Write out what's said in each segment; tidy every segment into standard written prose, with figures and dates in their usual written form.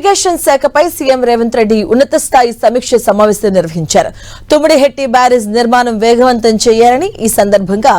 Irrigation శాఖపై CM Revanth Reddy ఉన్నత స్థాయి సమీక్ష సమావేశం నిర్వహించారు. తుమ్మిడిహెట్టి బ్యారేజ్ నిర్మాణం వేగవంతం చేయాలని ఈ సందర్భంగా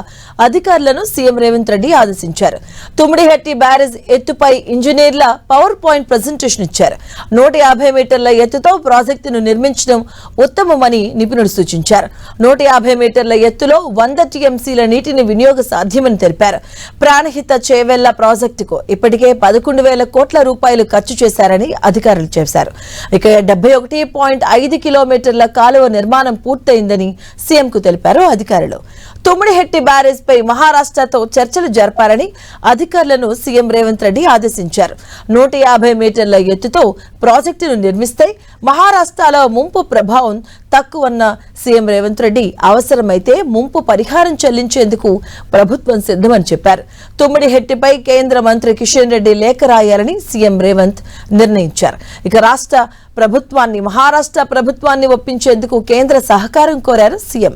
అధికారులను సీఎం రేవంత్ రెడ్డి ఆదేశించారు. తుమ్మిడిహెట్టి బ్యారేజ్ ఎత్తుపై ఇంజనీర్ల పవర్ పాయింట్ ప్రజెంటేషన్ ఇచ్చారు. 150 మీటర్ల ఎత్తుతో ప్రాజెక్టును నిర్మించడం ఉత్తమమని నిపుణులు సూచించారు. 150 మీటర్ల ఎత్తులో 100 టీఎంసీల నీటిని వినియోగ సాధ్యమని తెలిపారు. ప్రాణహిత చేవెళ్ల ప్రాజెక్టుకు ఇప్పటికే 11,000 కోట్ల రూపాయలు ఖర్చు చేశారని అధికారులు చేశారు. ఇక 71.5 కిలోమీటర్ల కాలువ నిర్మాణం పూర్తయిందని సీఎంకు తెలిపారు అధికారులు. తుమ్మిడిహెట్టి బ్యారేజ్ పై మహారాష్ట్రతో చర్చలు జరపాలని అధికారులను సీఎం రేవంత్ రెడ్డి ఆదేశించారు. 150 మీటర్ల ఎత్తుతో ప్రాజెక్టును నిర్మిస్తే మహారాష్ట్రలో ముంపు ప్రభావం తక్కువన్న సీఎం రేవంత్ రెడ్డి అవసరమైతే ముంపు పరిహారం చెల్లించేందుకు ప్రభుత్వం సిద్ధమని చెప్పారు. తుమ్మిడిహెట్టిపై కేంద్ర మంత్రి కిషన్ రెడ్డి లేఖ రాయాలని సీఎం రేవంత్ నిర్ణయించారు. ఇక మహారాష్ట్ర ప్రభుత్వాన్ని ఒప్పించేందుకు కేంద్ర సహకారం కోరారు సీఎం.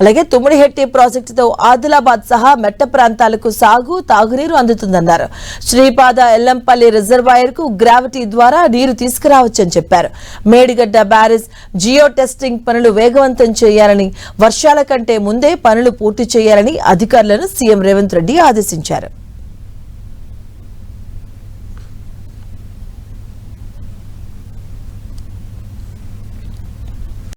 అలాగే తుమ్మిడిహెట్టి ప్రాజెక్టుతో ఆదిలాబాద్ సహా మెట్ట ప్రాంతాలకు సాగు తాగునీరు అందుతుందన్నారు. శ్రీపాద ఎల్లంపల్లి రిజర్వాయర్ కు గ్రావిటీ ద్వారా నీరు తీసుకురావచ్చని చెప్పారు. మేడిగడ్డ బ్యారేజ్ జియో టెస్టింగ్ పనులు వేగవంతం చేయాలని, వర్షాల కంటే ముందే పనులు పూర్తి చేయాలని అధికారులను సీఎం రేవంత్ రెడ్డి ఆదేశించారు.